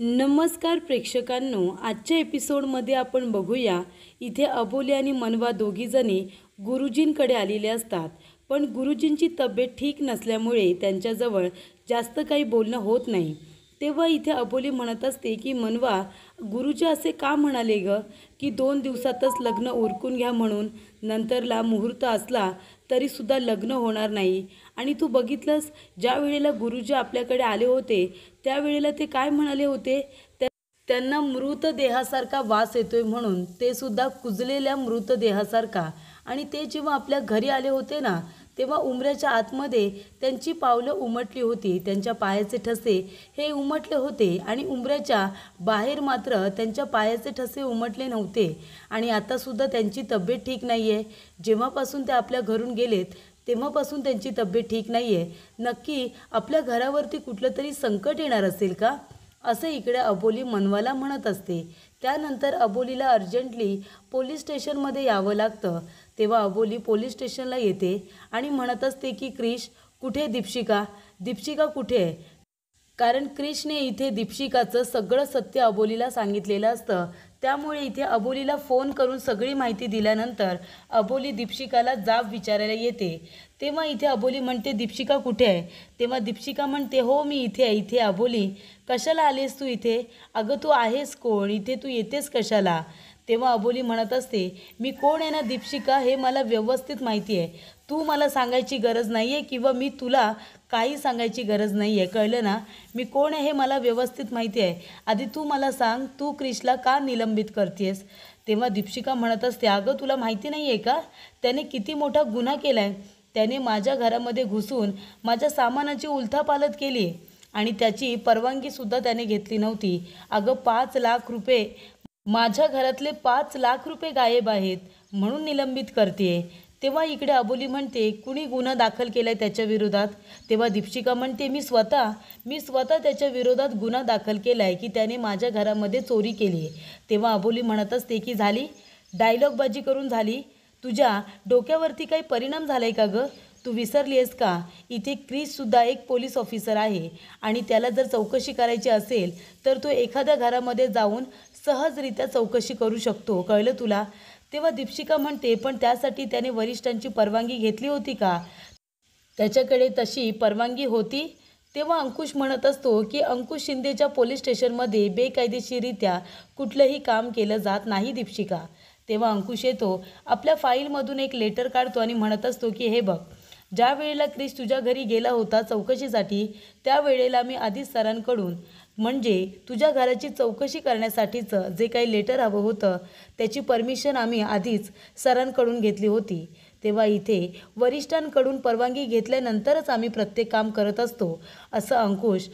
नमस्कार प्रेक्षकांनो, आजच्या एपिसोडमध्ये आपण बघूया इथे अबोली आणि मनवा दोघीजणी गुरुजींकडे आलेले असतात. पण गुरुजींची तब्येत ठीक नसल्यामुळे त्यांच्याजवळ जास्त काही बोलणं होत नाही. तेव्हा इथे अबोली म्हणत असते की मनवा, गुरुजी असे का म्हणाले ग की 2 दिवसातच लग्न उरकून घ्या म्हणून. नंतरला मुहूर्त असला तरीसुद्धा लग्न होणार नाही. आणि तू बघितलंस ज्या वेळेला गुरुजी आपल्याकडे आले होते त्यावेळेला ते काय म्हणाले होते, त्यांना मृतदेहासारखा वास येतोय म्हणून, ते सुद्धा कुजलेल्या मृतदेहासारखा. आणि ते जेव्हा आपल्या घरी आले होते ना, तेव्हा उंबऱ्याच्या आतमध्ये त्यांची पावलं उमटली होती, त्यांच्या पायाचे ठसे हे उमटले होते आणि उंबऱ्याच्या बाहेर मात्र त्यांच्या पायाचे ठसे उमटले नव्हते. आणि आतासुद्धा त्यांची तब्येत ठीक नाही आहे. जेव्हापासून ते आपल्या घरून गेलेत तेव्हापासून त्यांची तब्येत ठीक नाही आहे. नक्की आपल्या घरावरती कुठलं तरी संकट येणार असेल का, असं इकडे अबोली मनवाला म्हणत असते. त्यानंतर अबोलीला अर्जंटली पोलीस स्टेशनमध्ये यावं लागतं. तेव्हा अबोली पोलीस स्टेशनला येते आणि म्हणत असते की क्रिश कुठे, दीपशिका कुठे आहे. कारण क्रिशने इथे दीपशिकाचं सगळं सत्य अबोलीला सांगितलेलं असतं. त्यामुळे इथे अबोलीला फोन करून सगळी माहिती दिल्यानंतर अबोली दीपशिकाला जाब विचारायला येते. तेव्हा इथे अबोली म्हणते दीपशिका कुठे आहे. तेव्हा दीपशिका म्हणते हो मी इथे आहे. इथे अबोली कशाला आलीस तू इथे, अगं तू आहेस कोण, इथे तू येतेस कशाला. तेव्हा अबोली म्हणत असते मी कोण आहे ना दीपशिका, हे मला व्यवस्थित माहिती आहे. तू मला सांगायची गरज नाही आहे किंवा मी तुला काही सांगायची गरज नाही आहे, कळलं ना. मी कोण आहे हे मला व्यवस्थित माहिती आहे. आधी तू मला सांग, तू क्रिशला का निलंबित करतेस. तेव्हा दीपशिका म्हणत असते अगं तुला माहिती नाही आहे का, त्याने किती मोठा गुन्हा केला आहे. त्याने माझ्या घरामध्ये घुसून माझ्या सामानाची उलथापालथ केली आणि त्याची परवानगीसुद्धा त्याने घेतली नव्हती. अगं 5 लाख रुपये, माझ्या घरातले 5 लाख रुपये गायब आहेत म्हणून निलंबित करते. तेव्हा इकडे अबोली म्हणते कुणी गुन्हा दाखल केला आहे त्याच्या विरोधात. तेव्हा दीपशिका म्हणते मी स्वतः त्याच्या विरोधात गुन्हा दाखल केला आहे की त्याने माझ्या घरामध्ये चोरी केली आहे. तेव्हा अबोली म्हणत असते की झाली, डायलॉगबाजी करून झाली, तुझ्या डोक्यावरती काही परिणाम झाला आहे का गं, तू विसरली आहेस का. इथे क्रिशसुद्धा एक पोलीस ऑफिसर आहे आणि त्याला जर चौकशी करायची असेल तर तो एखाद्या घरामध्ये जाऊन सहजरित्या चौकशी करू शकतो, कळलं तुला. तेव्हा दीपशिका म्हणते पण त्यासाठी त्याने वरिष्ठांची परवानगी घेतली होती का, त्याच्याकडे तशी परवानगी होती. तेव्हा अंकुश म्हणत असतो की अंकुश शिंदेच्या पोलीस स्टेशनमध्ये बेकायदेशीररित्या कुठलंही काम केलं जात नाही दीपशिका. तेव्हा अंकुश येतो, आपल्या फाईलमधून एक लेटर काढतो आणि म्हणत असतो की हे बघ, ज्या वेळेला क्रिश तुझ्या घरी गेला होता चौकशीसाठी त्यावेळेला मी आधीच सरांकडून, म्हणजे तुझ्या घराची चौकशी करण्यासाठीचं जे काही लेटर हवं होतं त्याची परमिशन आम्ही आधीच सरांकडून घेतली होती. तेव्हा इथे वरिष्ठांकडून परवानगी घेतल्यानंतरच आम्ही प्रत्येक काम करत असतो, असं अंकुश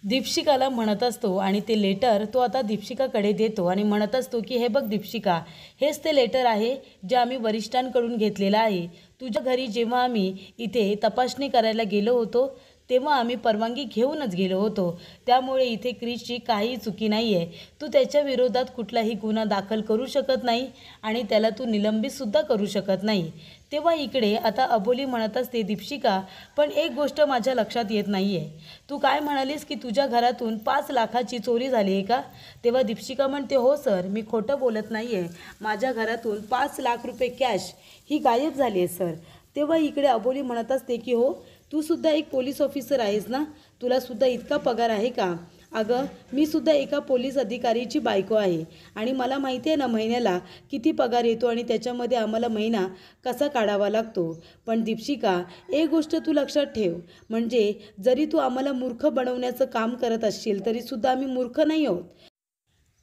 दीपशिकाला म्हणत असतो. आणि ते लेटर तो आता दीपशिकाकडे देतो आणि म्हणत असतो की हे बघ दीपशिका, हेच ते लेटर आहे जे आम्ही वरिष्ठांकडून घेतलेलं आहे. तुझ्या घरी जेव्हा आम्ही इथे तपासणी करायला गेलो होतो तेव्हा आम्ही परवानगी घेऊनच गेलो होतो. त्यामुळे इथे क्रिशची काही चुकी नाही आहे. तू त्याच्या विरोधात कुठलाही गुन्हा दाखल करू शकत नाही आणि त्याला तू निलंबितसुद्धा करू शकत नाही. तेव्हा इकडे आता अबोली म्हणत असते दीपशिका पण एक गोष्ट माझ्या लक्षात येत नाही आहे, तू काय म्हणालीस की तुझ्या घरातून 5 लाखाची चोरी झाली आहे का. तेव्हा दीपशिका म्हणते हो सर, मी खोटं बोलत नाही आहे, माझ्या घरातून 5 लाख रुपये कॅश ही गायब झाली आहे सर. तेव्हा इकडे अबोली म्हणत असते की हो, तू सुद्धा एक पोलीस ऑफिसर आहेस ना, तुला सुद्धा इतका पगार आहे का. अगं मी सुद्धा एका पोलीस अधिकारीची बायको आहे आणि मला माहिती आहे ना महिन्याला किती पगार येतो आणि त्याच्यामध्ये आम्हाला महिना कसा काढावा लागतो. पण दीपशिका एक गोष्ट तू लक्षात ठेव, म्हणजे जरी तू आम्हाला मूर्ख बनवण्याचं काम करत असशील तरीसुद्धा आम्ही मूर्ख नाही आहोत.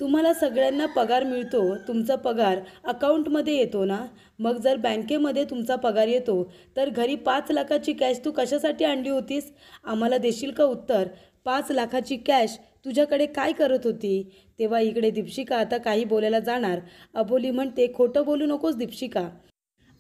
तुम्हाला सगळ्यांना पगार मिळतो, तुमचा पगार अकाउंटमध्ये येतो ना. मग जर बँकेमध्ये तुमचा पगार येतो तर घरी 5 लाखाची कॅश तू कशासाठी आणली होतीस, आम्हाला देशील का उत्तर. 5 लाखाची कॅश तुझ्याकडे काय करत होती. तेव्हा इकडे दीपशिका आता काही बोलायला जाणार. अबोली म्हणते खोटं बोलू नकोस दीपशिका,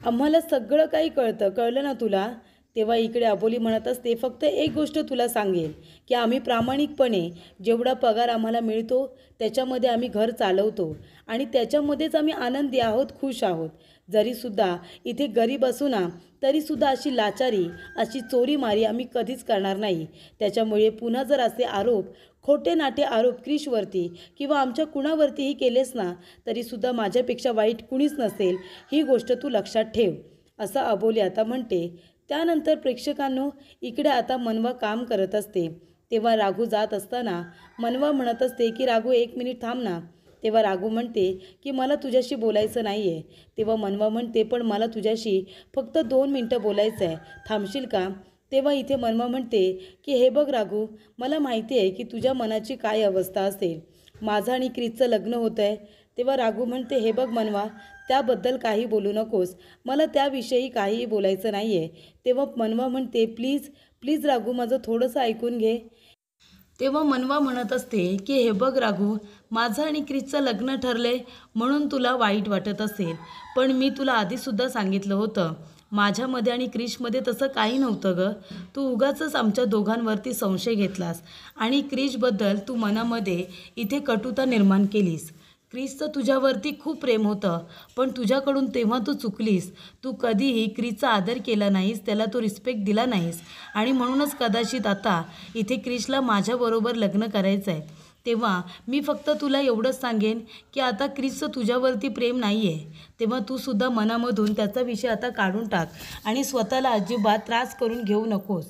आम्हाला सगळं काही कळतं, कळलं ना तुला. तेव्हा इकडे अबोली म्हणत असते फक्त एक गोष्ट तुला सांगेन की आम्ही प्रामाणिकपणे जेवढा पगार आम्हाला मिळतो त्याच्यामध्ये आम्ही घर चालवतो आणि त्याच्यामध्येच आम्ही आनंदी आहोत, खुश आहोत. जरीसुद्धा इथे गरीब असू ना तरीसुद्धा अशी लाचारी अशी चोरीमारी आम्ही कधीच करणार नाही. त्याच्यामुळे पुन्हा जर असे आरोप खोटे नाटे आरोप क्रिशवरती किंवा आमच्या कुणावरतीही केलेस ना तरीसुद्धा माझ्यापेक्षा वाईट कुणीच नसेल, ही गोष्ट तू लक्षात ठेव, असं अबोली आता म्हणते. त्यानंतर प्रेक्षकांनो इकडे आता मनवा काम करत असते. तेव्हा राघू जात असताना मनवा म्हणत असते की राघू 1 मिनिट थांब ना. तेव्हा राघू म्हणते की मला तुझ्याशी बोलायचं नाही आहे. तेव्हा मनवा म्हणते पण मला तुझ्याशी फक्त 2 मिनटं बोलायचं आहे, थांबशील का? तेव्हा इथे मनवा म्हणते की हे बघ राघू, मला माहिती आहे की तुझ्या मनाची काय अवस्था असेल. माझं आणि क्रिसचं लग्न होतं आहे. तेव्हा राघू म्हणते हे बघ मनवा, त्याबद्दल काही बोलू नकोस, मला त्याविषयी काहीही बोलायचं नाही आहे. तेव्हा मनवा म्हणते प्लीज प्लीज राघू, माझं थोडंसं ऐकून घे. तेव्हा मनवा म्हणत असते की हे बघ राघू, माझं आणि क्रिसचं लग्न ठरले म्हणून तुला वाईट वाटत असेल, पण मी तुला आधीसुद्धा सांगितलं होतं माझ्यामध्ये आणि क्रिशमध्ये तसं काही नव्हतं ग. तू उगाचच आमच्या दोघांवरती संशय घेतलास आणि क्रिशबद्दल तू मनामध्ये इथे कटुता निर्माण केलीस. क्रिसचं तुझ्यावरती खूप प्रेम होतं, पण तुझ्याकडून तेव्हा तू चुकलीस. तू कधीही क्रिसचा आदर केला नाहीस, त्याला तू रिस्पेक्ट दिला नाहीस आणि म्हणूनच कदाचित आता इथे क्रिसला माझ्याबरोबर लग्न करायचं आहे. तेव्हा मी फक्त तुला एवढंच सांगेन की आता क्रिसचं तुझ्यावरती प्रेम नाही आहे, तेव्हा तूसुद्धा मनामधून त्याचा विषय आता काढून टाक आणि स्वतःला अजिबात त्रास करून घेऊ नकोस.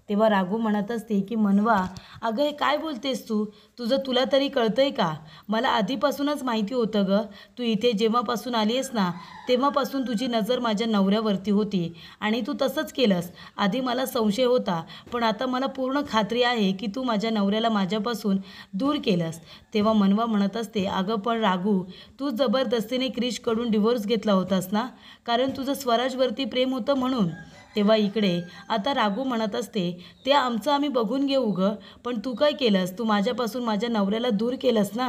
तेव्हा राघू म्हणत असते की मनवा, अगं हे काय बोलतेस तू? तुला तरी कळतंय का? मला आधीपासूनच माहिती होतं ग, तू इथे जेव्हापासून आली आहेस ना तेव्हापासून तुझी नजर माझ्या नवऱ्यावरती होती आणि तू तसंच केलंस. आधी मला संशय होता, पण आता मला पूर्ण खात्री आहे की तू माझ्या नवऱ्याला माझ्यापासून दूर केलंस. तेव्हा मनवा म्हणत असते अगं पण राघू, तू जबरदस्तीने क्रिशकडून डिवोर्स घेतला होतास ना, कारण तुझं स्वराजवरती प्रेम होतं म्हणून. तेव्हा इकडे आता राघू म्हणत असते ते आमचं आम्ही बघून घेऊ ग, पण तू काय केलंस? तू माझ्यापासून माझ्या नवऱ्याला दूर केलंस ना.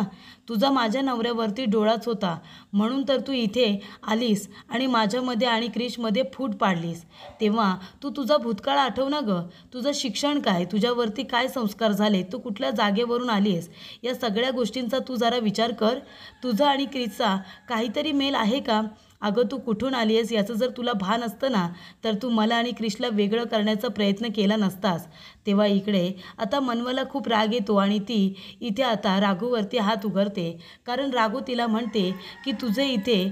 तुझा माझ्या नवऱ्यावरती डोळाच होता म्हणून तर तू इथे आलीस आणि माझ्यामध्ये आणि क्रिशमध्ये फूट पाडलीस. तेव्हा तू तुझा भूतकाळ आठव ना ग, तुझं शिक्षण काय, तुझ्यावरती काय संस्कार झाले, तू कुठल्या जागेवरून आली आहेस, या सगळ्या गोष्टींचा तू जरा विचार कर. तुझा आणि क्रिसचा काहीतरी मेल आहे का? अगं तू कुठून आली आहेस याचं जर तुला भान असतं ना तर तू मला आणि क्रिशला वेगळं करण्याचा प्रयत्न केला नसतास. तेव्हा इकडे आता मनवाला खूप राग येतो आणि ती इथे आता राघूवरती हात उघडते, कारण राघू तिला म्हणते की तुझे इथे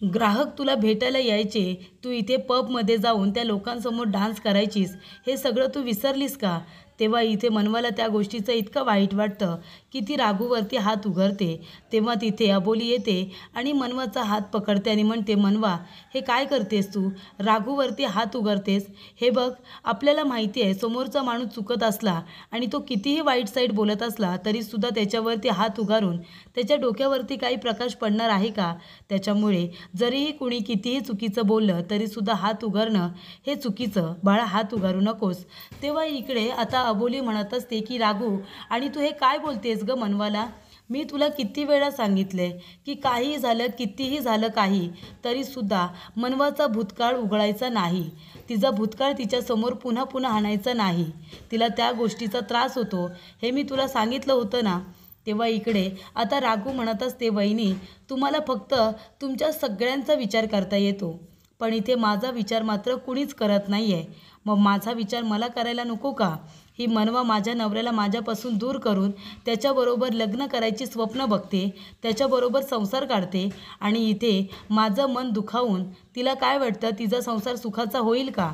ग्राहक तुला भेटायला यायचे, तू इथे पबमध्ये जाऊन त्या लोकांसमोर डान्स करायचीस, हे सगळं तू विसरलीस का? तेव्हा इथे मनवाला त्या गोष्टीचं इतकं वाईट वाटतं की ती राघूवरती हात उघडते. तेव्हा तिथे अबोली येते आणि मनवाचा हात पकडते आणि म्हणते मनवा, हे काय करतेस तू? राघूवरती हात उघडतेस. हे बघ, आपल्याला माहिती आहे समोरचा माणूस चुकत असला आणि तो कितीही वाईट साईड बोलत असला तरीसुद्धा त्याच्यावरती हात उगारून त्याच्या डोक्यावरती काही प्रकाश पडणार आहे का? त्याच्यामुळे जरीही कुणी कितीही चुकीचं बोललं तरीसुद्धा हात उगारणं हे चुकीचं. बाळा, हात उगारू नकोस. तेव्हा इकडे आता अबोली म्हणत असते की राघू, आणि तू हे काय बोलतेस ग मनवाला? मी तुला किती वेळा सांगितले की काही झालं, कितीही झालं काही, तरीसुद्धा मनवाचा भूतकाळ उघडायचा नाही. तिचा भूतकाळ तिच्यासमोर पुन्हा पुन्हा आणायचा नाही. तिला त्या गोष्टीचा त्रास होतो हे मी तुला सांगितलं होतं ना. तेव्हा इकडे आता राघू म्हणत असते वहिनी, तुम्हाला फक्त तुमच्या सगळ्यांचा विचार करता येतो, पण इथे माझा विचार मात्र कुणीच करत नाही आहे. मग माझा विचार मला करायला नको का? ही मनवा माझ्या नवऱ्याला माझ्यापासून दूर करून त्याच्याबरोबर लग्न करायची स्वप्न बघते, त्याच्याबरोबर संसार काढते आणि इथे माझं मन दुखावून तिला काय वाटतं तिचा संसार सुखाचा होईल का?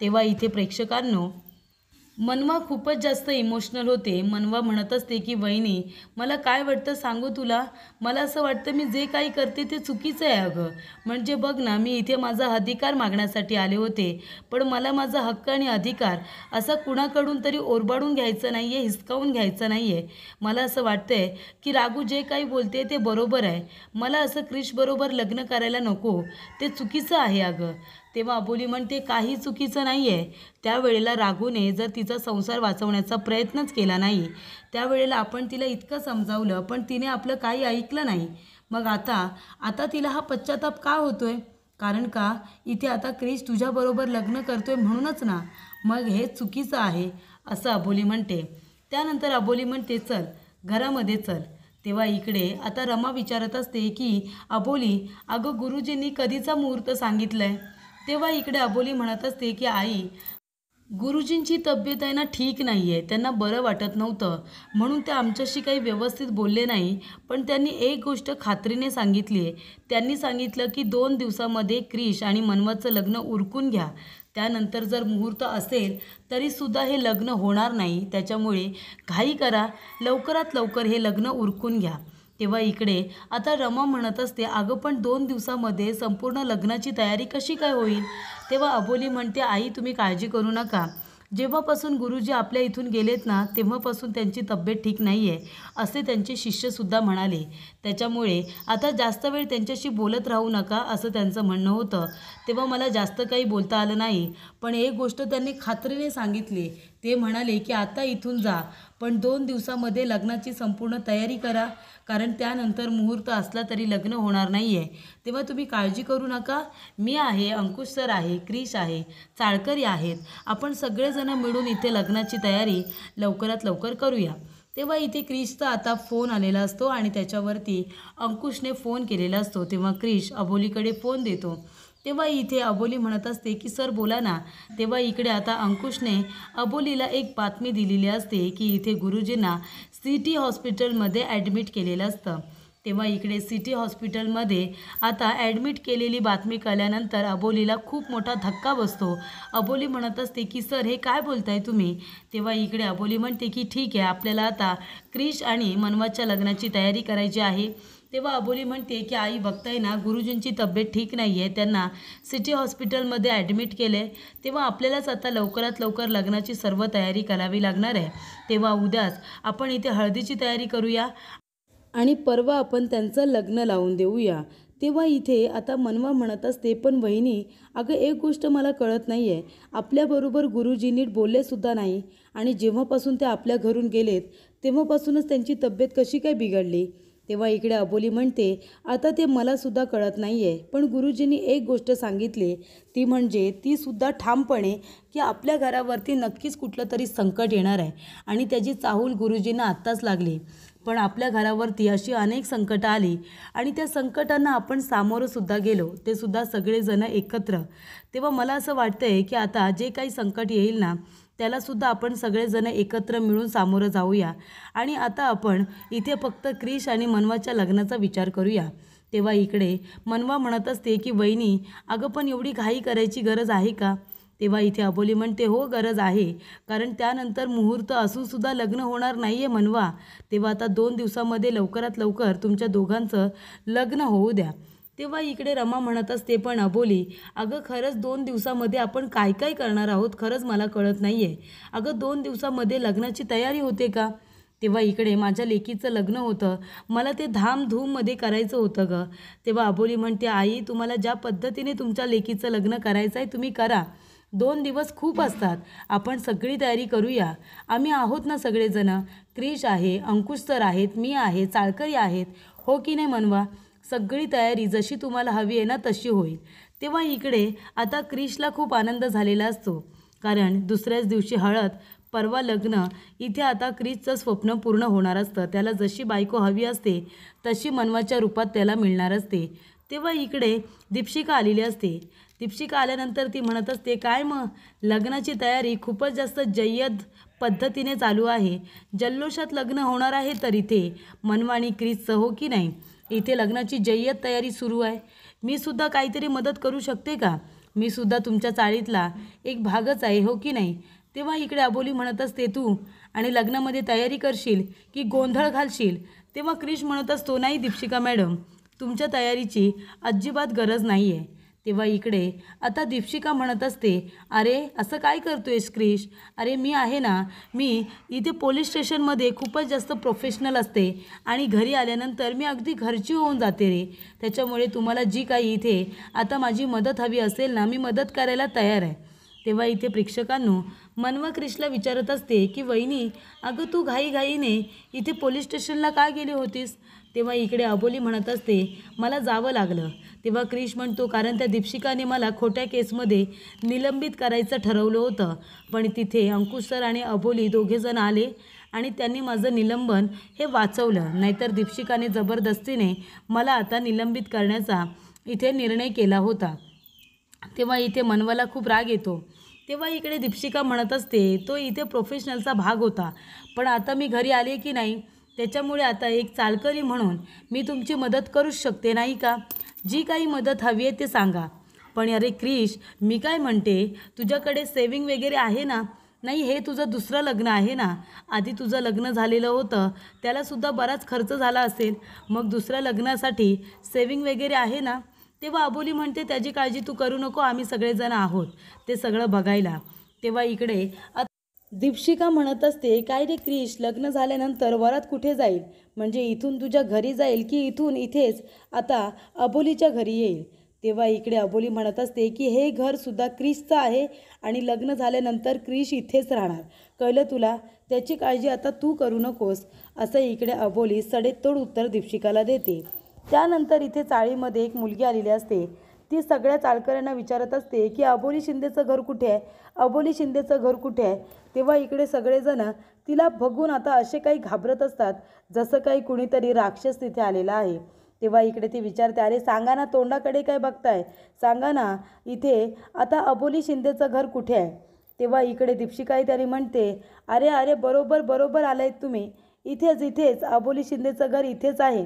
तेव्हा इथे प्रेक्षकांनो मनवा खूपच जास्त इमोशनल होते. मनवा म्हणत असते की वहिनी, मला काय वाटतं सांगू तुला? मला असं वाटतं मी जे काही करते ते चुकीचं आहे अगं. म्हणजे बघ ना, मी इथे माझा अधिकार मागण्यासाठी आले होते, पण मला माझा हक्क आणि अधिकार असा कुणाकडून तरी ओरबाडून घ्यायचं नाही आहे, हिसकावून घ्यायचं नाही आहे. मला असं वाटतंय की राघू जे काही बोलते ते बरोबर आहे. मला असं क्रिशबरोबर लग्न करायला नको, ते चुकीचं आहे अगं. तेव्हा अबोली म्हणते काही चुकीचं नाही आहे. त्यावेळेला राघूने जर तिचा संसार वाचवण्याचा प्रयत्नच केला नाही, त्यावेळेला आपण तिला इतकं समजावलं पण तिने आपलं काही ऐकलं नाही. मग आता तिला हा पश्चाताप का होतोय? कारण का इथे आता क्रिश तुझ्याबरोबर लग्न करतोय म्हणूनच ना. मग हे चुकीचं आहे असं अबोली म्हणते. त्यानंतर अबोली म्हणते चल घरामध्ये चल. तेव्हा इकडे आता रमा विचारत असते की अबोली, अगं गुरुजींनी कधीचा मुहूर्त सांगितलाय? तेव्हा इकडे अबोली म्हणत असते की आई, गुरुजींची तब्येत आहे ना ठीक नाही आहे, त्यांना बरं वाटत नव्हतं म्हणून ते आमच्याशी काही व्यवस्थित बोलले नाही. पण त्यांनी एक गोष्ट खात्रीने सांगितली आहे. त्यांनी सांगितलं की 2 दिवसामध्ये क्रिश आणि मनवाचं लग्न उरकून घ्या. त्यानंतर जर मुहूर्त असेल तरीसुद्धा हे लग्न होणार नाही. त्याच्यामुळे घाई करा, लवकरात लवकर हे लग्न उरकून घ्या. तेव्हा इकडे आता रमा म्हणत असते, अगं पण 2 दिवसामध्ये संपूर्ण लग्नाची तयारी कशी काय होईल? तेव्हा अबोली म्हणते, आई तुम्ही काळजी करू नका. जेव्हापासून गुरुजी आपल्या इथून गेलेत ना तेव्हापासून त्यांची तब्येत ठीक नाही आहे असे त्यांचे शिष्यसुद्धा म्हणाले. त्याच्यामुळे आता जास्त वेळ त्यांच्याशी बोलत राहू नका असं त्यांचं म्हणणं होतं. तेव्हा मला जास्त काही बोलता आलं नाही. पण एक गोष्ट त्यांनी खात्रीने सांगितली. ते म्हणाले की आता इथून जा, पण 2 दिवसामध्ये लग्नाची संपूर्ण तयारी करा, कारण त्यानंतर मुहूर्त असला तरी लग्न होणार नाही आहे. तेव्हा तुम्ही काळजी करू नका. मी आहे, अंकुश सर आहे, क्रिश आहे, चाळकरी आहेत. आपण सगळेजण मिळून इथे लग्नाची तयारी लवकरात लवकर करूया. तेव्हा इथे क्रिशचा आता फोन आलेला असतो आणि त्याच्यावरती अंकुशने फोन केलेला असतो. तेव्हा क्रिश अबोलीकडे फोन देतो. तेव्हा इथे अबोली म्हणत असते की सर बोला ना. तेव्हा इकडे आता अंकुशने अबोलीला एक बातमी दिलेली असते की इथे गुरुजींना सिटी हॉस्पिटलमध्ये ॲडमिट केलेलं असतं. तेव्हा इकडे सिटी हॉस्पिटलमध्ये आता ॲडमिट केलेली बातमी कळल्यानंतर अबोलीला खूप मोठा धक्का बसतो. अबोली म्हणत असते की सर हे काय बोलताय तुम्ही? तेव्हा इकडे अबोली म्हणते की ठीक आहे, आपल्याला आता क्रिश आणि मनवाच्या लग्नाची तयारी करायची आहे. तेव्हा अबोली म्हणते की आई बघताय ना, गुरुजींची तब्येत ठीक नाही आहे, त्यांना सिटी हॉस्पिटलमध्ये ॲडमिट केलं आहे. तेव्हा आपल्यालाच आता लवकरात लवकर लग्नाची सर्व तयारी करावी लागणार आहे. तेव्हा उद्याच आपण इथे हळदीची तयारी करूया आणि परवा आपण त्यांचं लग्न लावून देऊया. तेव्हा इथे आता मनवा म्हणत असते, पण वहिनी अगं एक गोष्ट मला कळत नाही आहे, आपल्याबरोबर गुरुजी नीट बोललेसुद्धा नाही आणि जेव्हापासून ते आपल्या घरून गेलेत तेव्हापासूनच त्यांची तब्येत कशी काय बिघडली? तेव्हा इकडे अबोली म्हणते, आता ते मलासुद्धा कळत नाही आहे, पण गुरुजींनी एक गोष्ट सांगितली, ती म्हणजे तीसुद्धा ठामपणे की आपल्या घरावरती नक्कीच कुठलं तरी संकट येणार आहे आणि त्याची चाहूल गुरुजींना आत्ताच लागली. पण आपल्या घरावरती अशी अनेक संकटं आली आणि त्या संकटांना आपण सामोरंसुद्धा गेलो, ते सुद्धा सगळेजण एकत्र. तेव्हा मला असं वाटतं आहे की आता जे काही संकट येईल ना त्यालासुद्धा आपण सगळेजण एकत्र मिळून सामोरं जाऊया आणि आता आपण इथे फक्त क्रिश आणि मनवाच्या लग्नाचा विचार करूया. तेव्हा इकडे मनवा म्हणत असते की वहिनी अगं पण एवढी घाई करायची गरज आहे का? तेव्हा इथे अबोली म्हणते, हो गरज आहे, कारण त्यानंतर मुहूर्त असूनसुद्धा लग्न होणार नाही आहे मनवा. तेव्हा आता 2 दिवसामध्ये लवकरात लवकर तुमच्या दोघांचं लग्न होऊ द्या. तेव्हा इकडे रमा म्हणत असते, पण अबोली अगं खरंच 2 दिवसामध्ये आपण काय काय करणार आहोत खरंच मला कळत नाही आहे. अगं 2 दिवसामध्ये लग्नाची तयारी होते का? तेव्हा इकडे माझ्या लेकीचं लग्न होतं, मला ते धामधूममध्ये करायचं होतं गं. तेव्हा अबोली म्हणते, आई तुम्हाला ज्या पद्धतीने तुमच्या लेकीचं लग्न करायचं आहे तुम्ही करा. 2 दिवस खूप असतात, आपण सगळी तयारी करूया. आम्ही आहोत ना सगळेजणं, क्रिश आहे, अंकुश सर आहेत, मी आहे, चाळकरी आहेत, हो की नाही मनवा? सगळी तयारी जशी तुम्हाला हवी आहे ना तशी होईल. तेव्हा इकडे आता क्रिशला खूप आनंद झालेला असतो, कारण दुसऱ्याच दिवशी हळद, परवा लग्न. इथे आता क्रिशचं स्वप्न पूर्ण होणार असतं. त्याला जशी बायको हवी असते तशी मनवाच्या रूपात त्याला मिळणार असते. तेव्हा इकडे दीपशिका आलेली असते. दीपशिका आल्यानंतर ती म्हणत असते, काय मग लग्नाची तयारी खूपच जास्त जय्यद पद्धतीने चालू आहे, जल्लोषात लग्न होणार आहे तर इथे मनवा आणि क्रिशचं, हो की नाही? इथे लग्नाची जय्यत तयारी सुरू आहे. मी सुद्धा काहीतरी मदत करू शकते का? मी सुद्धा तुमच्या चाळीतला एक भागच आहे, हो की नाही? तेव्हा इकडे अबोली म्हणत असते, तू आणि लग्नामध्ये तयारी करशील की गोंधळ घालशील? तेव्हा क्रिश म्हणत असतो, नाही दीपशिका मॅडम, तुमच्या तयारीची अजिबात गरज नाही आहे. तेव्हा इकडे आता दीपशिका म्हणत असते, अरे असं काय करतोयस क्रिश? अरे मी आहे ना, मी इथे पोलीस स्टेशनमध्ये खूपच जास्त प्रोफेशनल असते आणि घरी आल्यानंतर मी अगदी घरची होऊन जाते रे. त्याच्यामुळे तुम्हाला जी काही इथे आता माझी मदत हवी असेल ना, मी मदत करायला तयार आहे. तेव्हा इथे प्रेक्षकांनो मनवा क्रिशला विचारत असते की वहिनी अगं तू घाईघाईने इथे पोलीस स्टेशनला का गेली होतीस? तेव्हा इकडे अबोली म्हणत असते, मला जावं लागलं. तेव्हा क्रिश म्हणतो, कारण त्या दीपशिकाने मला खोट्या केसमध्ये निलंबित करायचं ठरवलं होतं, पण तिथे अंकुश सर आणि अबोली दोघेजण आले आणि त्यांनी माझं निलंबन हे वाचवलं, नाहीतर दीपशिकाने जबरदस्तीने मला आता निलंबित करण्याचा इथे निर्णय केला होता. तेव्हा इथे मनवाला खूप राग येतो. तेव्हा इकडे दीपशिका म्हणत असते, तो इथे प्रोफेशनलचा भाग होता, पण आता मी घरी आले की नाही, त्याच्यामुळे आता एक चालकरी म्हणून मी तुमची मदत करूच शकते नाही का? जी काही मदत हवी आहे ते सांगा. पण अरे क्रिश, मी काय म्हणते, तुझ्याकडे सेविंग वगैरे आहे ना? नाही, हे तुझं दुसरं लग्न आहे ना. आधी तुझं लग्न झालेलं होतं, त्यालासुद्धा बराच खर्च झाला असेल, मग दुसऱ्या लग्नासाठी सेविंग वगैरे आहे ना? तेव्हा अबोली म्हणते, त्याची काळजी तू करू नको, आम्ही सगळेजण आहोत ते सगळं बघायला. तेव्हा इकडे दीपशिका म्हणत असते, काय रे क्रिश, लग्न झाल्यानंतर वरात कुठे जाईल? म्हणजे इथून तुझ्या घरी जाईल की इथून इथेच आता अबोलीच्या घरी येईल? तेव्हा इकडे अबोली म्हणत असते की हे घरसुद्धा क्रिशचं आहे आणि लग्न झाल्यानंतर क्रिश इथेच राहणार, कळलं तुला? त्याची काळजी आता तू करू नकोस, असं इकडे अबोली सडेतोड उत्तर दीपशिकाला देते. त्यानंतर इथे चाळीमध्ये एक मुलगी आलेली असते. ती सगळ्या चालकऱ्यांना विचारत असते की अबोली शिंदेचं घर कुठे आहे, अबोली शिंदेचं घर कुठे आहे? तेव्हा इकडे सगळेजण तिला बघून आता असे काही घाबरत असतात, जसं काही कुणीतरी राक्षस तिथे आलेला आहे. तेव्हा इकडे ती विचारते, अरे सांगा ना, तोंडाकडे काय बघताय, सांगा ना, इथे आता अबोली शिंदेचं घर कुठे आहे? तेव्हा इकडे दीपशिका तरी म्हणते, अरे अरे बरोबर आलायत तुम्ही, इथेच अबोली शिंदेचं घर इथेच आहे.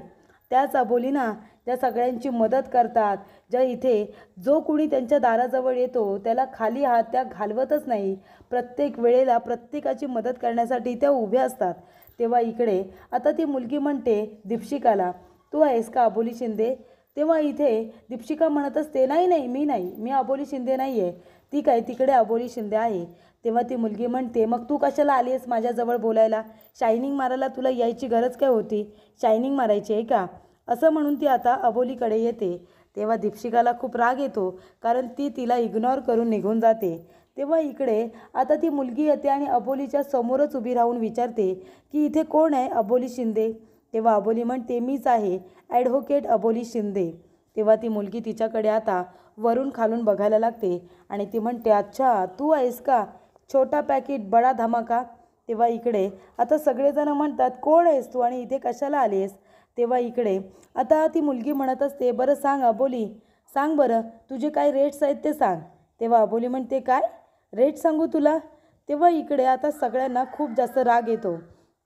त्याच अबोली ना त्या सगळ्यांची मदत करतात, ज्या इथे जो कुणी त्यांच्या दाराजवळ येतो त्याला खाली हात त्या घालवतच नाही, प्रत्येक वेळेला प्रत्येकाची मदत करण्यासाठी त्या उभ्या असतात. तेव्हा इकडे आता ती मुलगी म्हणते दीपशिकाला, तू आहेस का अबोली शिंदे? तेव्हा इथे दीपशिका म्हणत असते, नाही, मी अबोली शिंदे नाही आहे. ती काय, तिकडे अबोली शिंदे आहे. तेव्हा ती मुलगी म्हणते, मग तू कशाला आली आहेस माझ्याजवळ बोलायला? शायनिंग मारायला तुला यायची गरज काय होती? शायनिंग मारायची आहे का? असं म्हणून ती आता अबोलीकडे येते. तेव्हा दीपशिकाला खूप राग येतो, कारण ती तिला इग्नोर करून निघून जाते. तेव्हा इकडे आता ती मुलगी येते आणि अबोलीच्या समोरच उभी राहून विचारते की इथे कोण आहे अबोली शिंदे? तेव्हा अबोली म्हणते, मीच आहे, ॲडव्होकेट अबोली शिंदे. तेव्हा ती मुलगी तिच्याकडे आता वरून खालून बघायला लागते आणि ती म्हणते, अच्छा तू आहेस का, छोटा पॅकेट बडा धमाका? तेव्हा इकडे आता सगळेजण म्हणतात, कोण आहेस तू आणि इथे कशाला आलीस? तेव्हा इकडे आता ती मुलगी म्हणत असते, बरं सांग अबोली, सांग बरं, तुझे काय रेट्स आहेत ते सांग. तेव्हा अबोली म्हणते, काय रेट सांगू तुला? तेव्हा इकडे आता सगळ्यांना खूप जास्त राग येतो.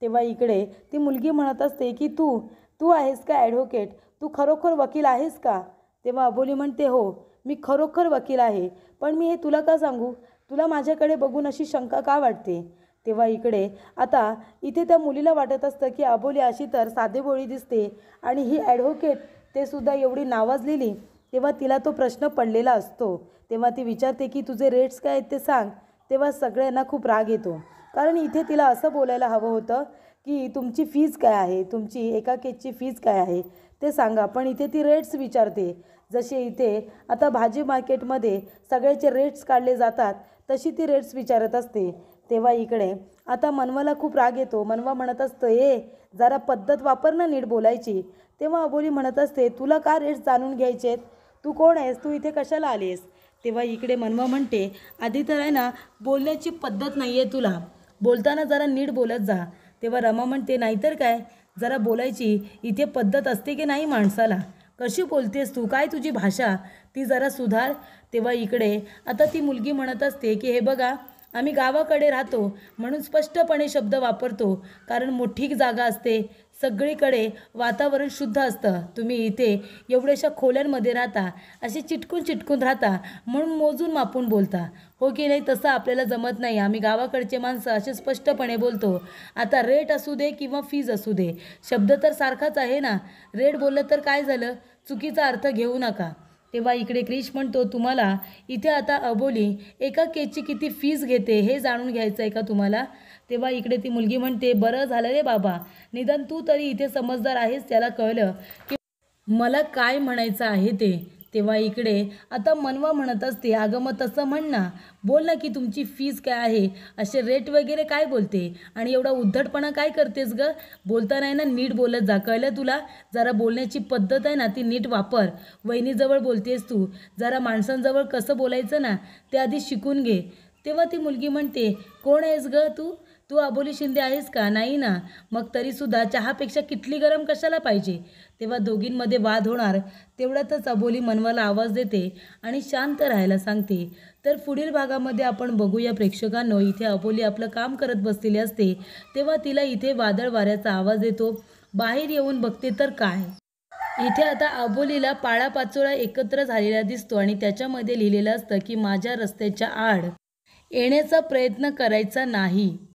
तेव्हा इकडे ती मुलगी म्हणत असते की तू आहेस का ॲडव्होकेट, तू खरोखर वकील आहेस का? तेव्हा अबोली म्हणते, हो मी खरोखर वकील आहे, पण मी हे तुला का सांगू? तुला माझ्याकडे बघून अशी शंका का वाटते? तेव्हा इकडे आता इथे त्या मुलीला वाटत असतं की अबोली अशी तर साधेभोळी दिसते आणि ही ॲडव्होकेट, ते सुद्धा एवढी नावाजलेली. तेव्हा तिला तो प्रश्न पडलेला असतो. तेव्हा ती विचारते की तुझे रेट्स काय आहेत ते सांग. तेव्हा सगळ्यांना खूप राग येतो, कारण इथे तिला असं बोलायला हवं होतं की तुमची फीज काय आहे, तुमची एका केसची फीज काय आहे ते सांगा, पण इथे ती रेट्स विचारते. जसे इथे आता भाजी मार्केटमध्ये सगळ्याचे रेट्स काढले जातात, तशी ती रेट्स विचारत असते. तेव्हा इकडे आता मनवाला खूप राग येतो. मनवा म्हणत असतं, जरा पद्धत वापर ना नीट बोलायची. तेव्हा अबोली म्हणत असते, तुला का रेट्स जाणून घ्यायचे आहेत? तू कोण आहेस? तू इथे कशाला आलीस? तेव्हा इकडे मनवा म्हणते, आधी तर आहे ना बोलण्याची पद्धत नाही आहे तुला, बोलताना जरा नीट बोलत जा. तेव्हा रमा म्हणते, नाहीतर काय, जरा बोलायची इथे पद्धत असते की नाही माणसाला? कशी बोलतेस तू, काय तुझी भाषा, ती जरा सुधार. तेव्हा इकडे आता ती मुलगी म्हणत असते की हे बघा, आम्ही गावाकडे राहतो म्हणून स्पष्टपणे शब्द वापरतो, कारण मोठी जागा असते, सगळीकडे वातावरण शुद्ध असतं. तुम्ही इथे एवढ्याशा खोल्यांमध्ये राहता, असे चिटकून राहता, म्हणून मोजून मापून बोलता, हो की नाही? तसं आपल्याला जमत नाही. आम्ही गावाकडचे माणसं असे स्पष्टपणे बोलतो. आता रेट असू दे किंवा फीज असू दे, शब्द तर सारखाच आहे ना. रेट बोललं तर काय झालं, चुकीचा अर्थ घेऊ नका. तेव्हा इकडे क्रिश म्हणतो, तुम्हाला इथे आता अबोली एका केसची किती फीज घेते हे जाणून घ्यायचं आहे का तुम्हाला? तेव्हा इकडे ती मुलगी म्हणते, बरं झालं रे बाबा, निदान तू तरी इथे समजदार आहेस, त्याला कळलं की मला काय म्हणायचं आहे ते. तेव्हा इकडे आता मनवा म्हणत असते, अगं मग तसं म्हण ना, बोल ना की तुमची फीज काय आहे, असे रेट वगैरे काय बोलते आणि एवढा उद्धटपणा काय करतेस गं? बोलताना आहे ना नीट बोलत जा, कळलं तुला? जरा बोलण्याची पद्धत आहे ना ती नीट वापर. वहिनीजवळ बोलतेस तू, जरा माणसांजवळ कसं बोलायचं ना ते आधी शिकून घे. तेव्हा ती मुलगी म्हणते, कोण आहेस गं तू? तू अबोली शिंदे आहेस का? नाही ना. मग तरीसुद्धा चहापेक्षा किटली गरम कशाला पाहिजे? तेव्हा दोघींमध्ये वाद होणार. तेवढ्यातच अबोली मनवाला आवाज देते आणि शांत राहायला सांगते. तर पुढील भागामध्ये आपण बघूया प्रेक्षकांनो, इथे अबोली आपलं काम करत बसलेली असते तेव्हा तिला इथे वादळ वाऱ्याचा आवाज येतो. बाहेर येऊन बघते तर काय, इथे आता अबोलीला पाळापाचोळा एकत्र झालेला दिसतो आणि त्याच्यामध्ये लिहिलेलं असतं की माझ्या रस्त्याच्या आड येण्याचा प्रयत्न करायचा नाही.